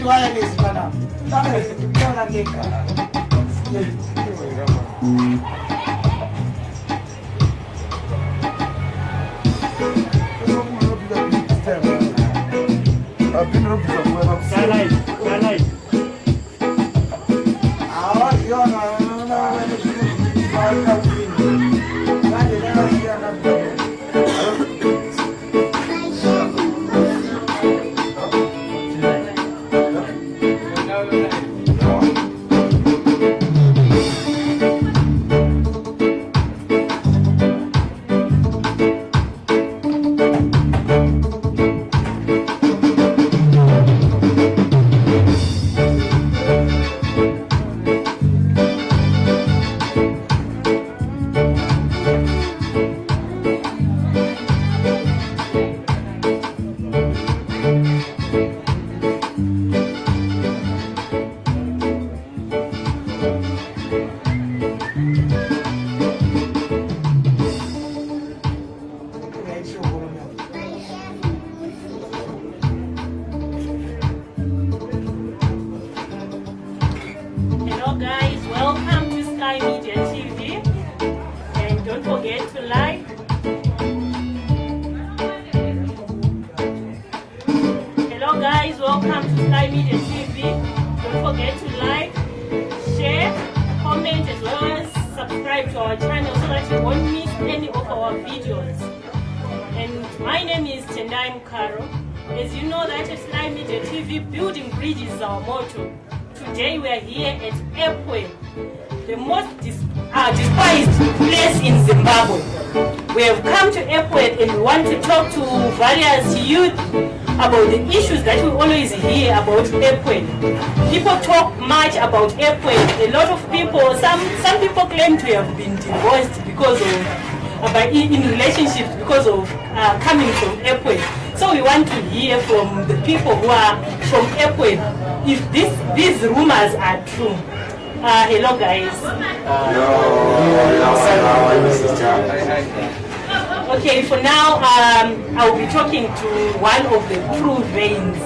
to wireless kana. Kana ngeka. As you know that Sky Media TV, building bridges is our motto. Today we are here at Epwe, the most despised place in Zimbabwe. We have come to Epwe and we want to talk to various youth about the issues that we always hear about Epwe. People talk much about Epwe. A lot of people, some people claim to have been divorced because of, in relationships because of coming from Epwe. So we want to hear from the people who are from Epwe if these rumors are true. Hello guys. Okay, for now I'll be talking to one of the true veins.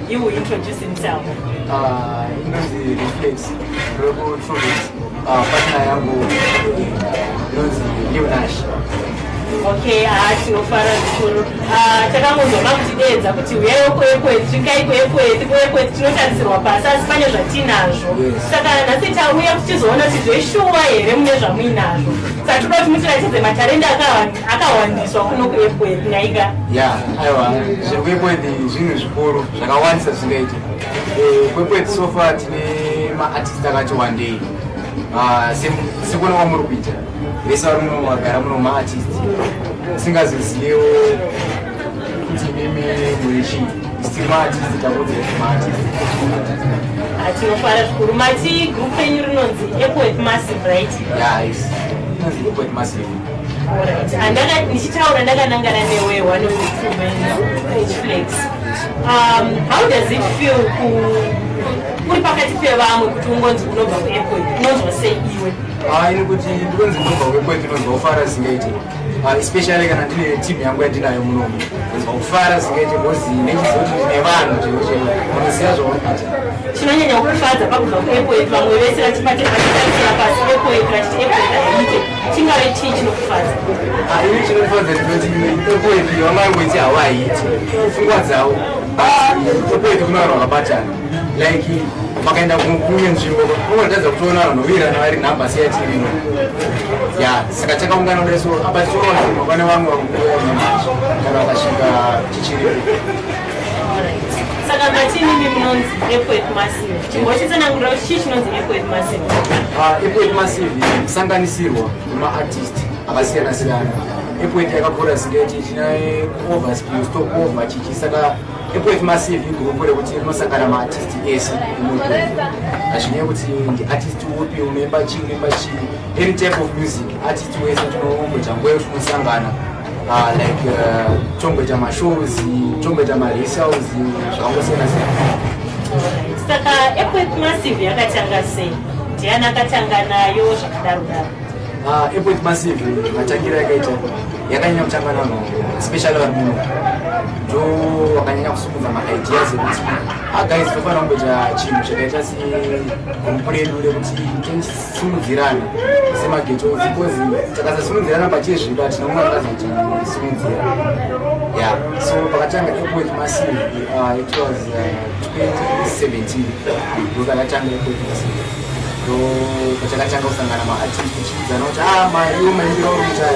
He will introduce himself. Okay, tinofara zvikuru. Takangozoma kuti edza kuti uyai Epwe, svikai kuEpwe, tinotarisirwa pasi asi pane zvatinazvo. Saka nhasi tauya tichizoona kuti zveshuwa here mune zvamuinazvo. Saka toda kuti mutiratidze matarenda akawandiswa kuno kuEpwe kunyaika. Aiwa, zvekuEpwe ndi zvinhu zvikuru zvakawandisa zvingaita. kuEpwe so far tine maartist akati wandei. Sekuona kwamuri kuita. Vese vari muno magara muno maartist. Singazoziyewo kuti mimi muichi. Still maartist takuti maartist. Tinofara zvikuru. Mati group yenyu rinonzi Epwe Massive, right? Yeah, it's Epwe Massive. Alright. Nichitaura ndakanangana newe, one of the true men, Flex. How does it feel uri pakati pevamwe kuti ungonzi unobva kuEpwe, unonzwa sei iwe? Ini kuti ndinonzi unobva kuEpwe ndinonzwa kufara zingaite. Especially kana ndine team yangu yandinayo munomu. Ndinonzwa kufara zingaite because nechizoti ndine vanhu chero unoziva zvaunobata. Chinonyanya kukufadza pakubva kuEpwe, vamwe vese vachibatira pasi Epwe kachiti Epwe kaite. Chingave chii chinokufadza? Ini chinokufadza ndinoti Epwe vamangoti havaiti. Pfungwa dzavo. Epwe kuna vanhu vakabatana. Like makaenda kumwe nzvimbo unotadza kutoona vanhu virana vari nhamba seyatirino. Saka takaungana kudai so apa tiona pane vamwe vakuuya kana vakasvika chichiripo. Saka matini munonzi Epwe Massive. Chingotitsanangurira kuti chii chinonzi Epwe Massive? Epwe Massive kusanganisirwa nemaartist akasiyana siyana. Epwe yakakura zingaiti tinaye overspill stop over chichi. Saka Epwe Massive igroup rekuti rinosangana maartist ese munyika. Azvinyaya kuti ndi artist upi unoimba chii, any type of music artist wese tinomboita nguva yekunosangana. Like tomboita mashows, tomboita marecitals, zvakangosiyana siyana. Saka Epwe Massive yakatanga sei? Ndiani akatanga nayo zvakadaro daro? Airport Massive matangira yakaita yakanyanya kutangana no especially vari muno ndo wakanyanya kusumudza maideas ekuti guys tofana kungoita chinhu chakaita segrupu redu rekuti tinosumudzirana semageto because takasasumudzirana pachezviba tinomwe akazotisimudzira so pakatanga Airport Massive it was 2017 ndo pakatanga Airport Massive pachakatanga kusangana maartist uchidzana kuti iwo maindiro aurikuita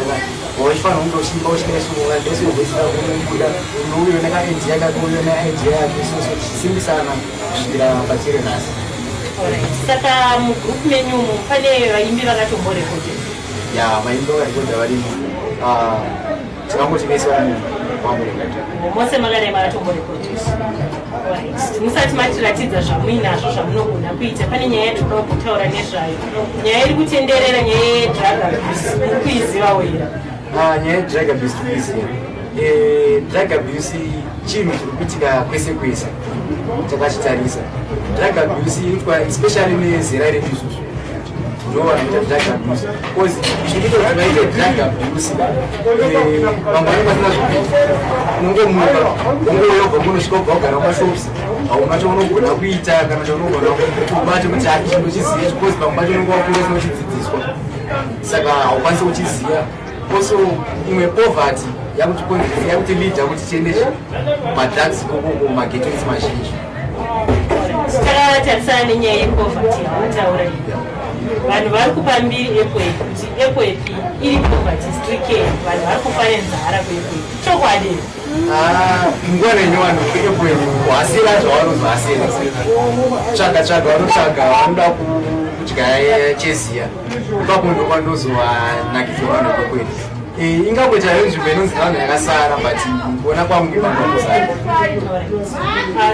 waifanira kundochimba uchikaisuka ndesinogoisira kubuda unouyona idea yake uyona idea yake soso tichisimbisana kusvikira patiri nhasi. Saka mugroup menyumo pane vaimbi vakatomborekodha? Vaimbi vakarekodha varimo tikangotivaiswa vamborekodha mose makadai makatomborekodhisa. Musati matiratidza zvamuinazvo zvamunogona kuita, pane nyaya yatinoda kutaura nezvayo, nyaya iri kutenderera, nyaya yedrug abuse muri kuizivawo here? Nyaya yedrug abuse tikuiziva. Drug abuse chinhu chiri kuitika kwese kwese takachitarisa. Drug abuse irikuitwa especially nezera redu isusu ndo vanoita drug abuse because zvinoita kuti vaite drug abuse vamwe vanokwanisa zvokuita unongomuka ungoyobva munosvika ubva kugara mumashops hauna chaunogona kuita kana chaunogona kubata kuti hati chinochiziva because pamwe pacho unonga wakura sinochidzidziswa saka haukwanisi kuchiziva. Also imwe poverty yakuti leader kuti tiende madrugs mageto isi mazhinji. Takatarisana nenyaya yepoverty yawataura iyi, vanhu vari kupa mbiri Airport kuti Airport iri poverty stricken, vanhu vari kufa nenzara kuAirport, chokwadi? Nguva nenyowani kuAirport kuhasira zvavanozohasira, tsvaga vanotsvaga vanoda kudya cheziya, ipapo ndo kwandozovanakidzwa vanhu vekwekwedu. Ingangoita nzvimbo inonzi vanhu yakasara but kuona kwangu ipangozara.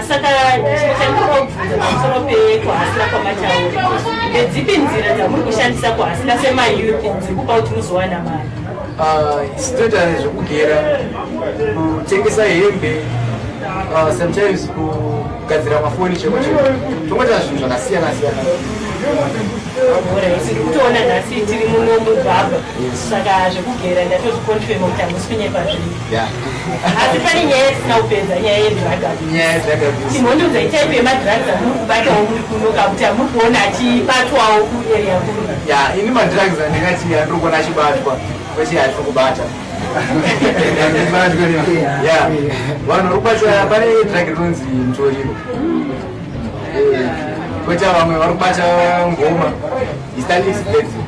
Saka chandinoda kubvunza pamusoro pekuhasira kwamataura, ndedzipi nzira dzamuri kushandisa kuhasira semayouth dzekupa kuti muzowana mari? Tinoita zvekugera, kutengesa hembe, sometimes kugadzira mafoni cheko tongoita zvinhu zvakasiyana siyana. Kutoona nhasi tiri muno mugwagwa, saka zvekugera ndatozvikonfirma kuti hamusi kunyepa zviri. Asi pane nyaya yatisina kupedza, nyaya yedrug abuse. Timhondo dzaitaipi yemadrugs amuri kubatawo muri kuno kakuti hamuri kuona achibatwawo kuarea kuru? Ini madrugs andingati handiri kuona achibatwa kwete hatiri kubata. Vanhu vari kubata, pane drug rinonzi mutoriro, koita vamwe vari kubata ngoma istanixbedzi,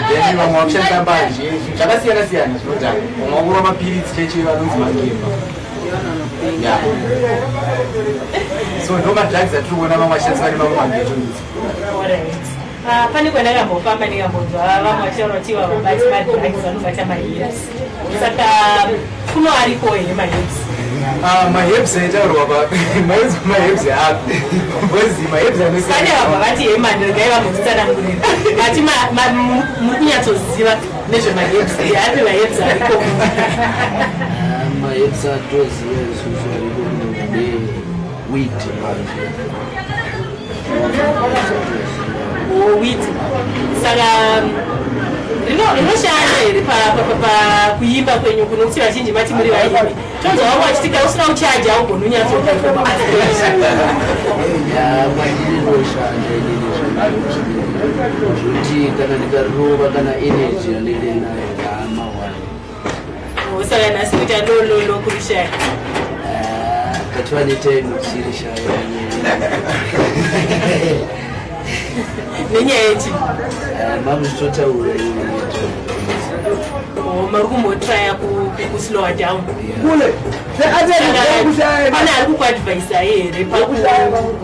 then vamwe vakushandisa mbanje, zvakasiyana siyana zvinodhaka, vamwe vakurwa mapiritsi cheche vanonzi magemba. So ndo madrugs atiri kuona vamwe vachishandisa vari mamwe mageto idzi. Pane kwandakambofamba ndikambonzwa vamwe vachitaura kuti vabati madrugs vanobata maherbs, saka kuno ariko here maherbs? Maherbs aitaurwa maherbs aapo because maherbs anosiyana. Pane vamwe vati hemandirgai vambodzitsanangurira vati muri kunyatsoziva nezvemaherbs, api maherbs ariko? Maherbs atoziva isusu ariko wheat. Wheat. Saka rinoshanda here pakuimba kwenyu kuno kuti vazhinji mati muri vaimbi? Tonzwa vamwe vachitika usina kuchaji augoni unyatsokuita kuti kana ndikarova kana energy andide nayo saka nhasi kuita lololo kurishaya kati time kuchirishaya nenyaya yechi makutotaura mari kumbotraya kuslowa down. Pane ari kukuadvaisa here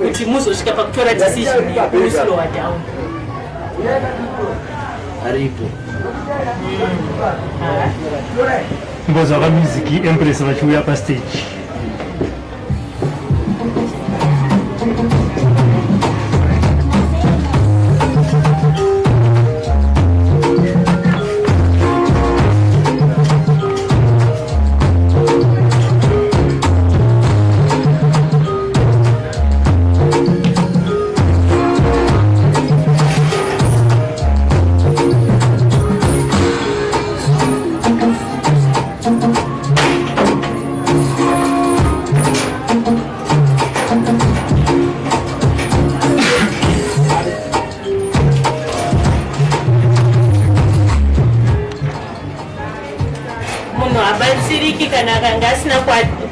kuti muzosvika pakutora decision yekuslowa down? aripo. Mbozwa music Empress vachiuya pastage. mubereki kana akanga asina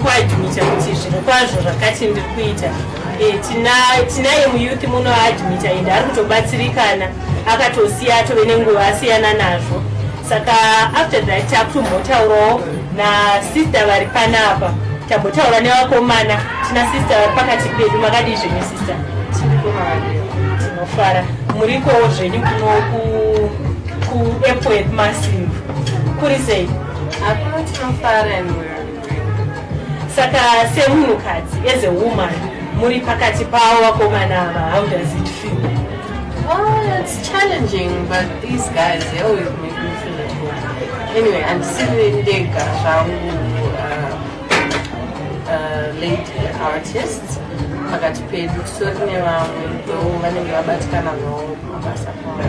kuadmita kuti zvinhu kwazvo zvakati ndiri kuita tinaye muyouth muno aadmita ende ari kutobatsirikana akatosiya atove nenguva asiyana nazvo saka after that takutombotaurawo nasister vari panapa tambotaura nevakomana tina sister vari pakati pedu makadii zvenyu sister tinofara murikowo zvenyu kuno kuEpworth Massive kuri sei hakuna tinofara saka semunhukadzi as a woman muri pakati pavo vakomana ava how does it feel? Oh, it's challenging, but these guys, they always make me feel at home. Anyway, and sitting ndega zvangu lady artists pakati pedu kusori nevamwe ndo vanenge vabatikana navo mabasa kwavo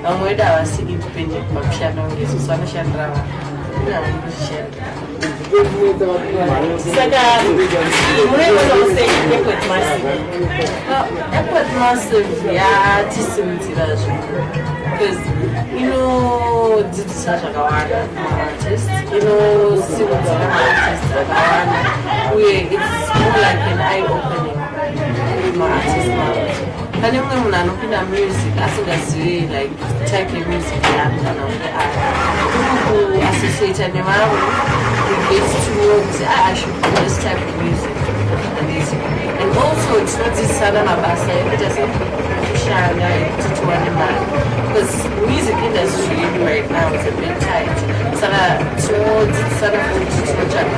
vamwe vedu havasi independent pakushanda ngesusu vanoshandira vanhu kuzvishandira saka munoionawo sei Epworth Massive? Epworth Massive yatisimudzira zvinhu because inodzidzisa zvakawanda kumaartist inosimudzira maartist akawanda uye it's more like an eye opening kumaartist mavo pane mumwe munhu anopinda music asingazivi like type yemusic yaanofana kunge ari kuassociata nevamwe get to know kuti I should do this type of music and also tinodzidzisana mabasa ekuita sekushanda ekuti tiwane mari because music industry right now is a bit tight saka tinodzidzisana kuti tinotsvaka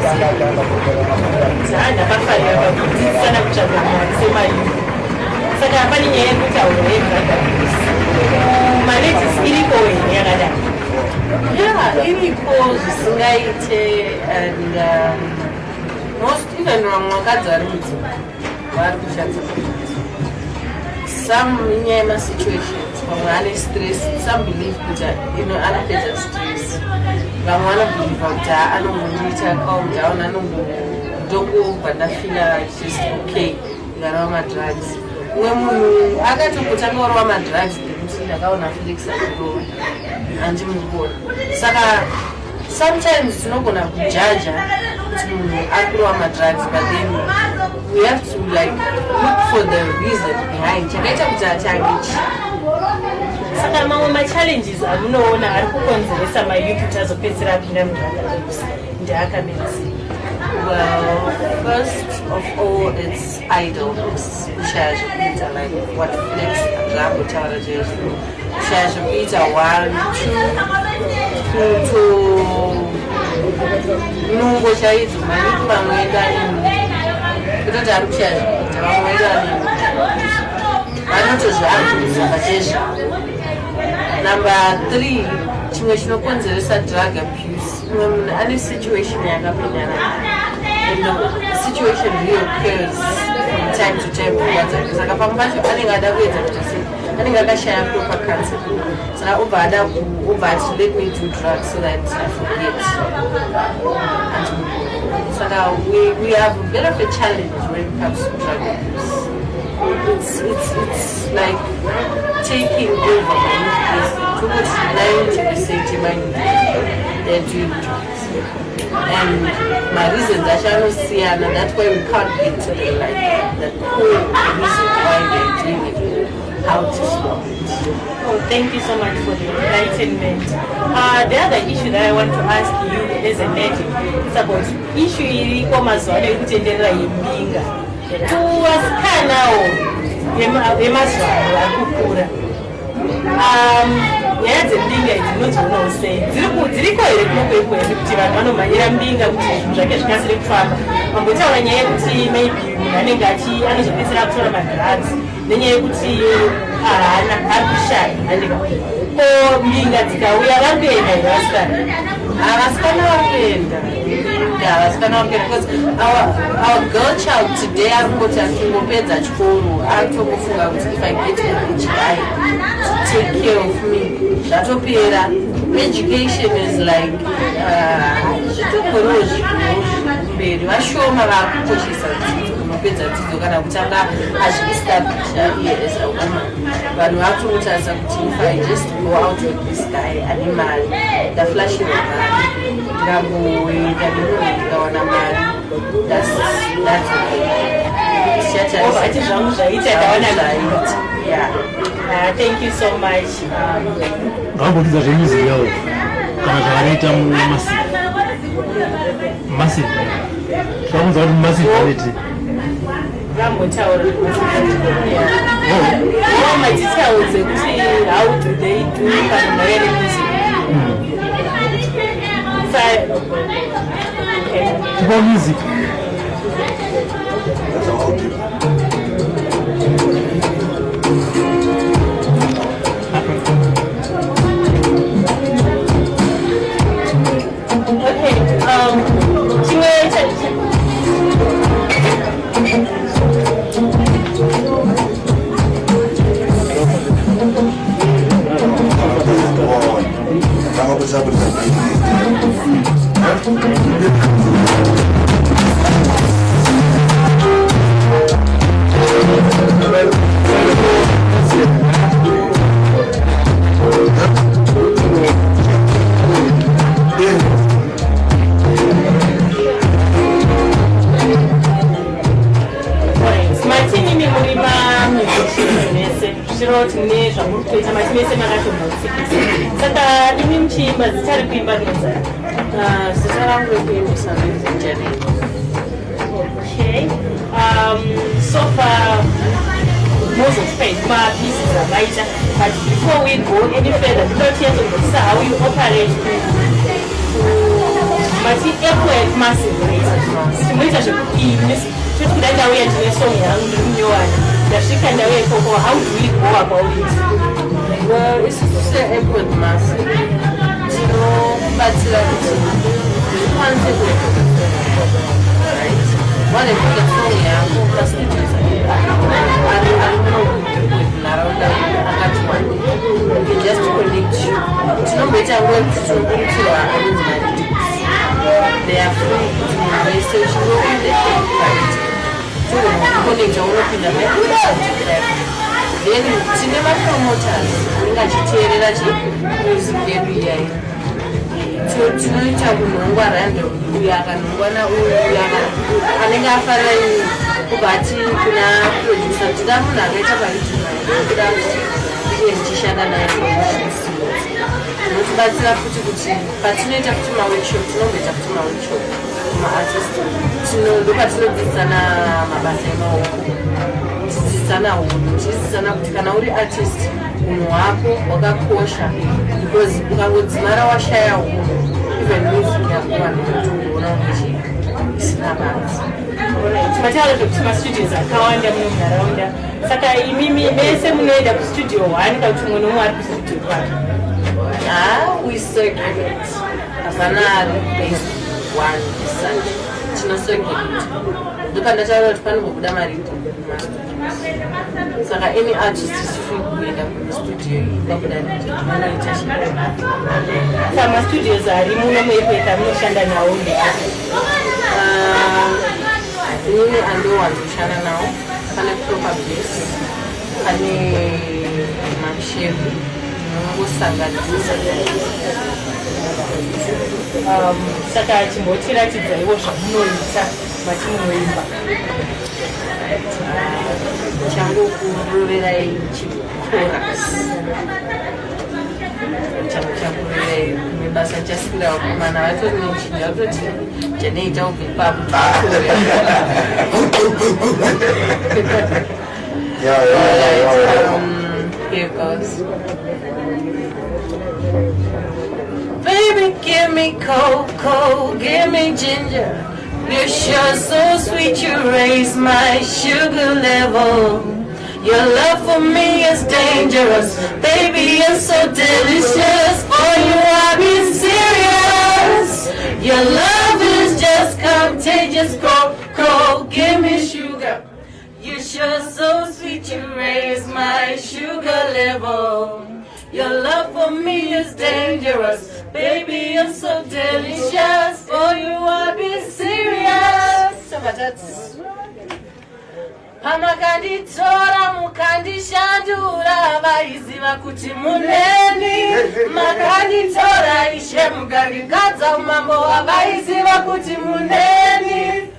ndakafarira pakudzidzisana kutsvaga mari semayuth saka pane nyaya yekutaura yebrothers managers iriko here yakadai iriko zvisingaite and most even vamwe vakadzi vari mudzimba vari kushandisa some inyaya yemasituations vamwe ane stress some believe kuti anopedza stress vamwe vanobhiliva kuti anongomuita calm down anongondongobva ndafila just okay ngarava madrugs umwe munhu akatongotanga warova madrugs nekuti ndakaona felix akuro handimukona saka sometimes tinogona kujaja kuti munhu ari kurova madrugs but then we have to like look for the reason behind chakaita kuti atange saka mamwe machallenges amunoona ari kukonzeresa mayouth kuti azopedzisira apinda mudrugs ndeakamira sei? Well, first of all, it's idols. Shares Peter, like what Flex and Rambo Challenges. Shares Peter 1, 2, to Nungo Shaidu, Manita, we don't have shares Peter, I'm not just Number 3, chimwe konzeresa drug abuse. Any situation yakapindana. The situation reoccurs from time to time. Saka pambacho anenge ada kuedza kuti sei anenge akashaya proper counseling. Saka obva ada let me do drugs so that I forget. Saka we have a bit of a challenge when it comes to drug abuse. It's like taking over my youth. Too much 90% of my youth, they're doing drugs. And my reasons I shall see, and that's why we can't get to the core reason why they're doing it, how to stop it. Oh, thank you so much for the enlightenment. The other issue that I want to ask you as a native is about issue iriko mazuva ekutenderera yembinga kuvasikanawo vemazuva ano vari kukura. Nyaya dzembinga idzi munodzionawo sei? Dziriko here kunokwekwe kuti vanhu vanomhanyira mbinga kuti zvinhu zvake zvikasire kufamba? Mambotaura nyaya yekuti maybe munhu anenge anozopedzisira kutora madrugs nenyaya yekuti haana ari kushaya handika ko mbinga dzikauya vari kuenda here vasikana? Vasikana vari kuenda vasikana vari kuenda because our girl child today ari kungoti achingopedza chikoro atomofunga kuti if I get an HI to take care of me zvatopera. Education is like zvitogorowo zvikumberi vashoma vakukoshesa dzidzo kupedza dzidzo kana kutanga azviestablisha iye as a woman vanhu vakutotarisa kuti if I just go out with this guy ane mari ndaflashirwa mari ndingamboenda ndikawana mari that's okay zvangu zvaita ndaona zvaita yeah thank you so much ngambotidza zvemuzic yavo kana zvavanoita mumassive zvakunza kuti mumassive vaneti rambotaura madetails ekuti how do they do kana mari music tipa music so far most of my pieces are lighter, but before we go any further, not yet on the how you operate but the airport massive simulator should be that way to the song how do we go about it? Well, it's just an airport massive, but one thing right? One of the song just to connect you. It's not better work to they are free to message you and they can connect then cinema promoters ingachiteerera music yedu iyayi tinoita kunhongwa random uyu akanhongwa nauyu anenge afarira kubati kuna producer tida munhu akaita paitimauda iye ndichishanda naye notibatsira futi kuti patinoita futi maworkshop tinomboita futi maworkshop kumaartist ndopatinodzidzisana mabasa emaoko tidzidzisana unhu tichidzidzisana kuti kana uri artist unhu hwako hwakakosha because ukangodzimara washaya unhu even music yako vanhu vatoona unge isina basa timataura zvekuti mastudios akawanda muno munharaunda saka imimi mese munoenda kustudio 1 kana kuti mumwe nomwe ari kustudio kwake we segregate hapana ari based one such tinosegregate ndopandataura kuti panombobuda maripo saka any artist is free kuenda kustudio ikabuda anoita saka mastudios ari muno muepeta munoshanda nawo inini andowanzoshanda nawo pane proper place pane mashevi nongosanganisa saka chimbotiratidzaiwo zvamunoita matimunoimba changokuroverai chikoras changokuroverai mebasa chasikira vakomana vatori nechinja kutoti chaneita ubve papo here goes. Baby, give me cocoa, give me ginger. You're sure so sweet, you raise my sugar level. Your love for me is dangerous. Baby, you're so delicious. For you, I'll be serious. Your love is just contagious. Cocoa, give me sugar. You're sure so sweet, you raise my sugar level. Your love for me is dangerous. Baby, you're so delicious. For you, I'll be serious. So that's pamakanditora mukandishandura vaiziva kuti muneni makanditora ishe mukaringadza umambo wavaiziva kuti muneni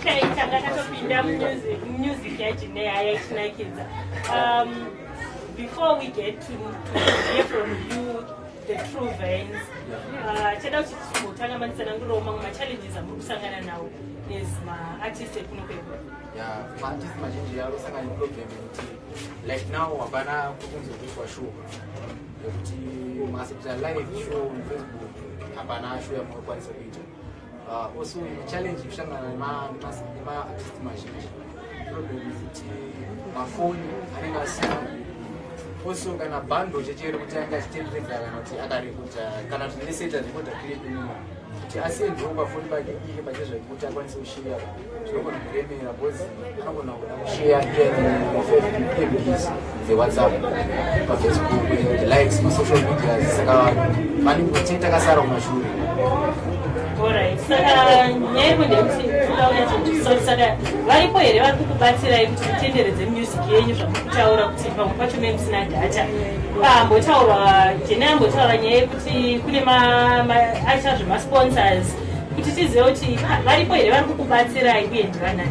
Okay, takatopinda music yachineya yaitinakidza. Before we get to hear from you, the true veins, chada kuti timbotanga nguroma challenges amuri kusangana nawo as artists ekunokweko. Yeah, artists mazhinji arosangana neproblem yekuti like now hapana kukunzobviswa show yekuti masekuita live show on Facebook hapana show yamunokwanisa kuita. Also challenge kusangana nemaartists mazhinji problem yekuti mafoni anenge asina. Also kana bando chechero kuti anga chitenderedza kana kuti akarekodha kana kuti neseta recorder create nyuma kuti asendwe pafoni pake iye pachezvo kuti akwanise kushare zvinogona kuremera because anogona kuda kushare MPs dzeWhatsApp paFacebook the likes masocial media saka vanenge takasara kumashure. Alright, saka nyaya yekuti tinoona saka varipo here vari kukubatsirai kuti mutenderedze music yenyu zvamukutaura kuti pamwe pacho memusina data. Ambotaura jena ambotaura nyaya yekuti kune acha zvemasponsors kuti tizive kuti varipo here vari kukubatsirai uye ndivanani.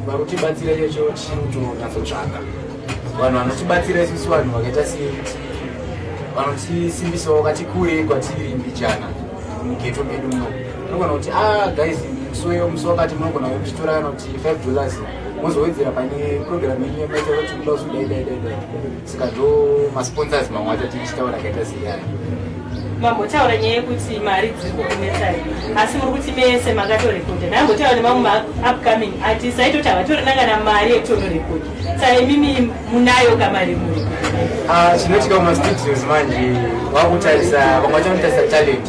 Vari kutibatsira chacho chinotonatsotsvaga vanhu vanotibatsira isusu vanhu vakaita sekuti vanotisimbisawo kati kure kwatiri mbijana mugeto medu muno. Unogona kuti guys musi wakati munogona kuchitora kana kuti $5 mozowedzera pane program yenyu yamaita kuti muda kuzodaidaidaidai saka ndo masponsors mamwe acho tichitaura kaita seyani. Mambotaura nyaya yekuti mari dziri kukunetsai asi muri kuti mese makatorekodha. Nambotaura nemamwe upcoming artists aitoti havatorina kana mari yekutonorekodha saka imimi munayo kamari muri. Chinoitika mumastudios manje vakutarisa vamwe vachanotarisa talent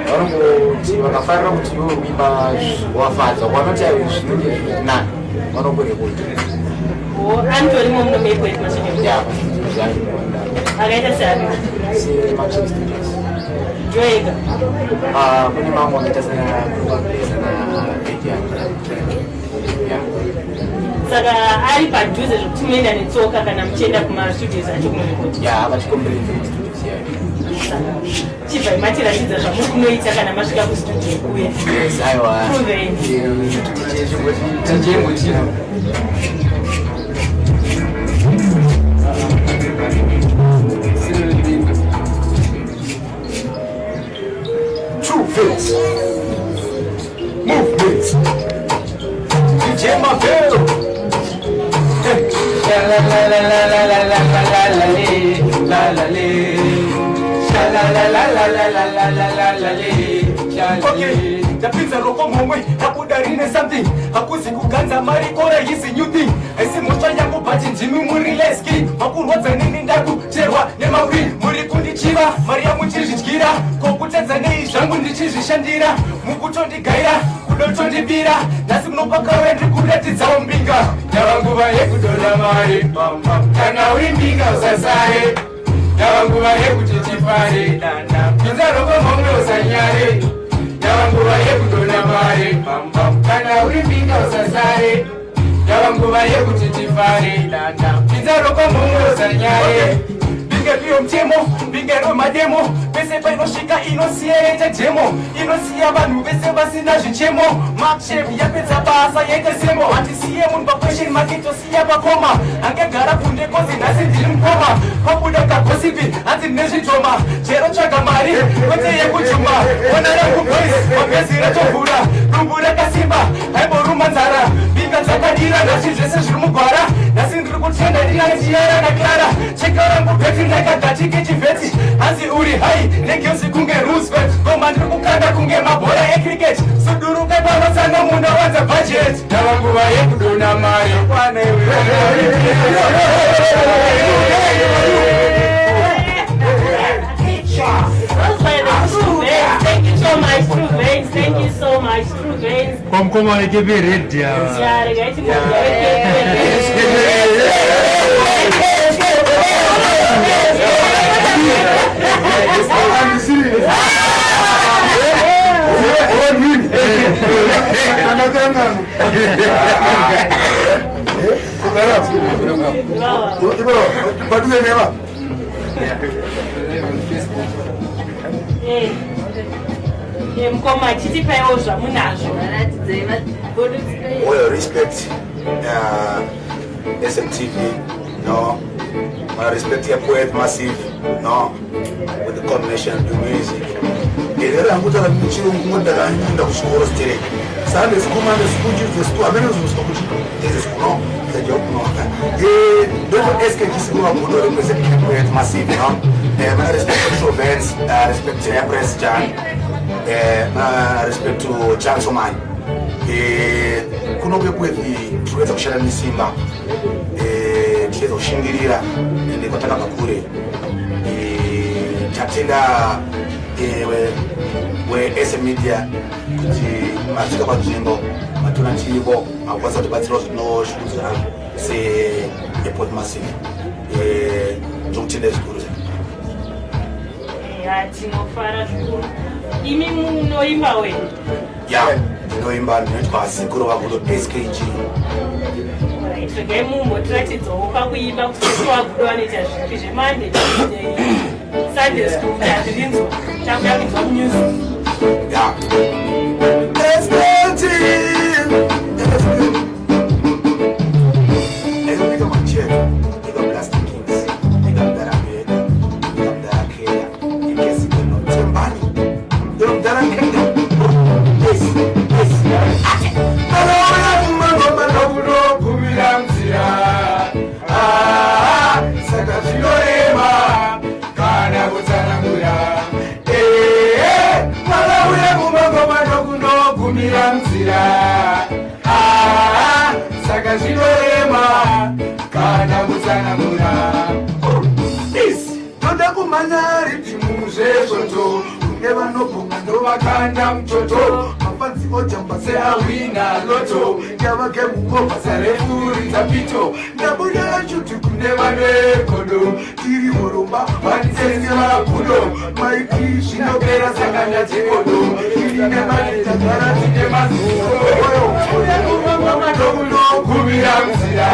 vanongoti vakafarira kuti iwe kuimba wafadza vanoti aiwe zvinenge nani vanongorekodha. Antorimo munomekweti masvika akaita seani seMachic Studios joega kune mamwe akaita sana saka ari padhuze zvokuti munoenda netsoka kana muchienda kumastudios acho kunorekodha. ya vachikomberedza mastudios yayo chibva matiratidza zvamuri kunoita kana masvika kustudio kuya. aiwa tichengotino True Veins Movement DJ Mavero la la la la la la la la la la la la. Okay, tapinza roko momwe takudarine something hakuzi kuganza mari kora yisi new thing aisi mocha yangu bati njimi muri leski makurwadza nini ndaku cherwa nemawi muri kundichiva mari yangu chizvidyira kokutedza nei zvangu ndichizvishandira mukutondigaira kudotondibira nhasi munopaka wendi kuratidzawo mbinga yavanguva yekutola mari kana uri mbinga usasare yavanguva yekuti tifare pinza roko momwe usanyare yavanguva yekutona mari kana uri mbinga usasare yavanguva yekuti tifare pinza roko momwe usanyare binge riyo mtemo binge riyo mademo pese painosvika inosiya demo inosiya vanhu vese vasina zvichemo makshev yapedza basa yaita semo handisiye munhu paquestion market osiya pakoma angegara kunde kozi nhasi ndiri mukoma pabuda kagosipi hanzi nezvitoma chero tsvaga mari kwete yekujuma ona rakubois mabhezi ratovhura rumbu rakasimba haimboruma nzara binga dzakadira nhasi zvese zviri mugwara nhasi ndiri kutenda ndinanjiyara naklara cheka rangu bheti ndakagati chivheti hanzi uri hai negeusi kunge roosevelt koma ndiri kukanda kunge mabhora ecricket suduruke panotsanga munda wanza budget yavanguva yekudona mari kwana iwe. Thank you so much, True Veins. Thank you so much, True Veins. Como é que é redia? Já, Mkoma chitipawo zvamunazvo. Well, respect SMTV, no. I respect your poet massive, no. With the combination of the music. Era ngutala mchirungu ngondala nyunda kushukuru stere. Sande sikumanda sikuji zestu amene zosikuji. Zestu the job no. Don't SK kisiku abudo represent the poet massive, no. I respect Control Vance, I respect Empress Jan. I respect to Chance Oman. Kunobe kwethi tuweza kushana misimba tuweza kushingirira ndi kutaka kakure tatenda we SM Media kuti mafika pa nzvimbo matuna chibo akwaza kuti batsiro zvino shukuzira se airport massive ndokutenda zvikuru tinofara zvikuru. Imi munoimba we? Yeah, ndinoimba ndinoitwa Sikuru Wagudo SKG. Regai mumbotiratidzawo pakuimba kuti Wagudo anoita zvipi zvemande Sunday school ndazvirinzwa takuyakidzwa music. Yeah. SKG. Eka machete, eka Plastic Kings, eka Darabeka, eka Darakea, eka Sikeno Tembani. Vakanda mtoto mafanzi ojamba sea wina loto Nyavake mungova sarefuri zapito Nabuda chutu kunevane kodo Tiri moromba wanitenge makudo Maiki shinokera sakanya chikodo Tiri nevane takara tine mazuko Uya kumama madogulo kumira mzira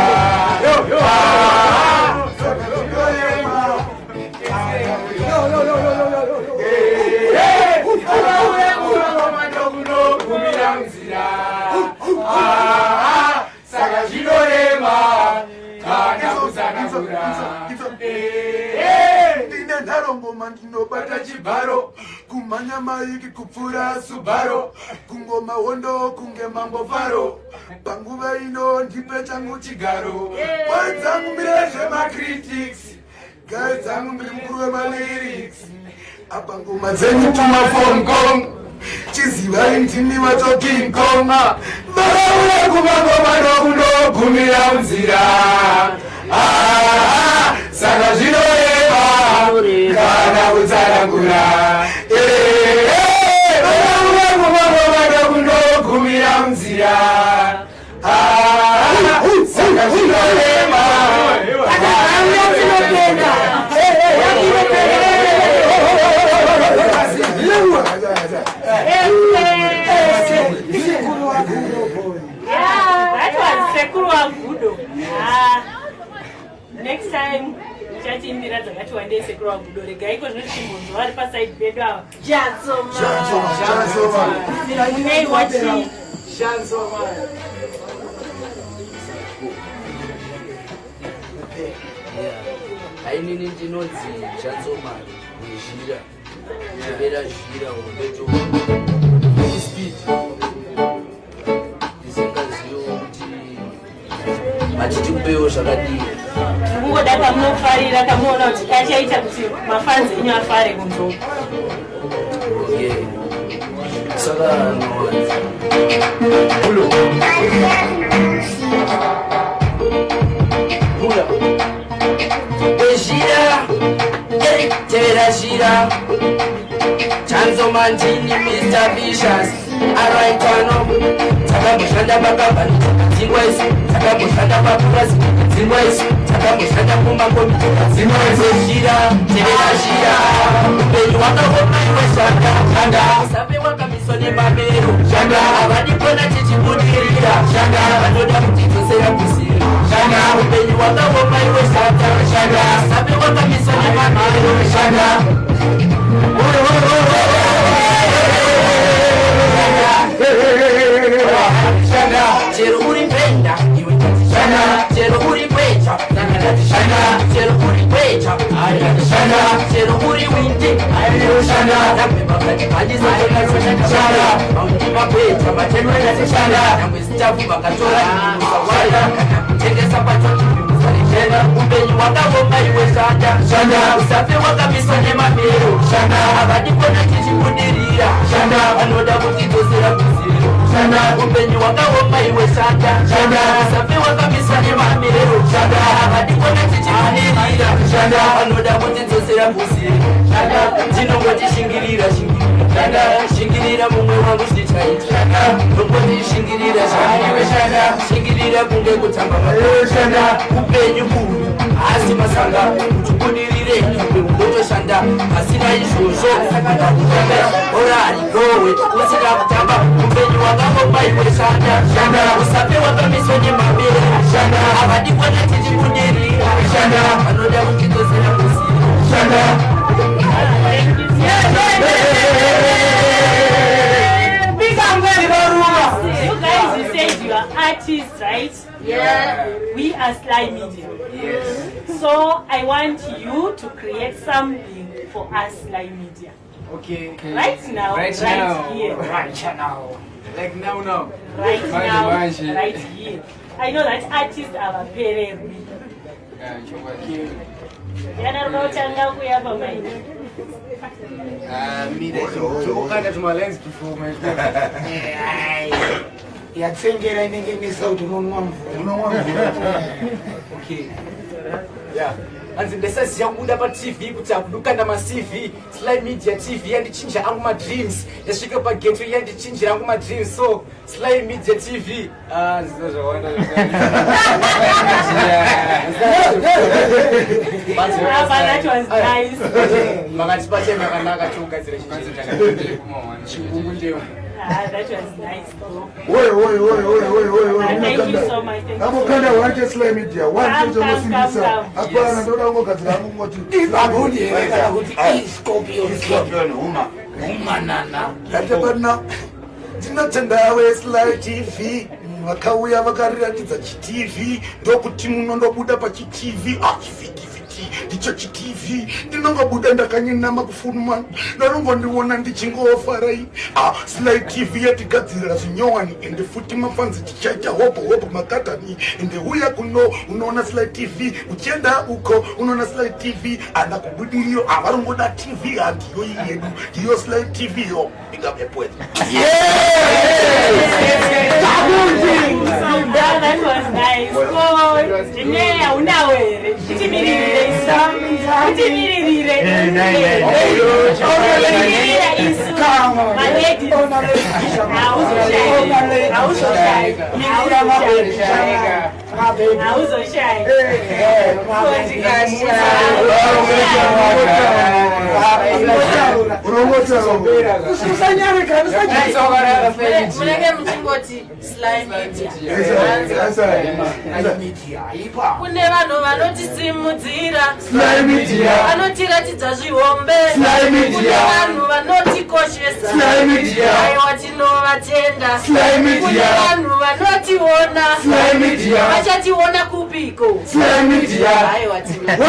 Ngoma ndinobata chibharo kumanya maiki kupfura Subaru kungoma hondo kunge mambo faro panguva ino ndipe changu chigaro Gai dzangu mirezve macritics Gai dzangu mbiri mukuru wemalyrics apa ngoma dzenyu tumafom kong chizivai ndini wacho King Kong Varauya kumangoma nokundogumira munzira Saka zvinoeva kana kutsarangura Varauya kumangoma nokundogumira munzira Saka zvinoeva Sekuru Wagudo. Next time tichatimbira dzakati wandei Sekuru Wagudo regai ko zvinochimbonzo vari paside pedu ava munei wachi ainini ndinonzi Chansomani nezhira ndivera zhira urobeto speed ndisingazivo kuti machiti kupewo zvakadii kungoda kamunofarira kamuona kuti kachaita kuti mafanzi enyu afare kunzoko saka ezhira tevera zhira Chansomani Mr. Vicious araitano takamboshanda pakabhani dzingwa isu takamboshanda papurasi dzingwa isu takamboshanda mumakomiti dzinozoshira tererashira upenyu hwakaoma iwe shanda shanda usape wakamiswa nemamero shanda havadikona tichibudirira shanda vanoda kutidzosera kusiro shanda upenyu hwakaoma iwe shanda shanda usape wakamiswa nemamero shanda shanda chero uri penda iwe shanda chero uri kwecha shanda chero uri kwecha shanda chero uri winde shanda nambe bakati baliza shanda maundima kwecha matendo shanda nambe sitafu bakatora musawala kana kutengesa pacho shanda upenyu wakavoma iwe shanda shanda usafe wakamiswa nemamero shanda havadikona tichibudirira shanda vanoda kutidzosera kuziro shanda upenyu wakavoma iwe shanda shanda usafe wakamiswa nemamero shanda havadikona tichibudirira shanda vanoda kutidzosera kuziro shanda tinongotishingirira shanda shingirira mumwe wangu zvichaita shanda nongotishingirira shanda shingirira kunge kutamba shanda upenyu uyu asi masanga kubudirire ungotoshanda pasina izvozvo orari gowe usina kutamba upenyu wakavoma iwe shanda shanda usape wakamiswa nemamero shanda havadikona tichibudirira shanda vanoda kutidzosera kuziro shanda You guys, you said you are artists, right? Yeah. We are Sly Media. Yes. So I want you to create something for us, Sly Media. Okay. Right now, Right right now. here. Right now. Like now. Right Manje, now, manje. right here. I know that artists are very weak. yatsengera inenge nesauti unomwa mvura. Okay. Yeah. Anzi ndesaziya kubuda pa TV kuti akudukanda ma CV Sly Media TV yandichinja angu ma dreams yasvika pa gateway yandichinjira angu ma dreams so Sly Media TV zvinozvawanda That was nice. makati pachena yakanaka tiugadzira chibungu ndeo. That was nice. Thank you so much. Thank you so amukanda wanje Sly Media wanje Come. zvomusimbisa hapana ndoda kungogadzira hangu ngoti Scorpion humanana atepana tinotenda yawe Sly TV vakauya vakariratidza chitv ndokuti munondobuda pachitv ndicho chitv ndinongobuda ndakanyinama kufuma ndanongondiona ndichingofarai Sly TV yatigadzirira zvinyowani ende futi mafanzi tichaita hopo makatani ende uya kuno unoona Sly TV uchienda uko unoona Sly TV ana kubudiriyo avarongoda TV handiyo yedu ndiyo Sly TV yo ingabepweza That was nice. Kune vanhu vanotisimudzira, vanotiratidza zvihombe, kune vanhu vanotikoshesa, aiwa tinovatenda, kune vanhu vanotiona, vachationa kupiko, aiwa tinovatenda.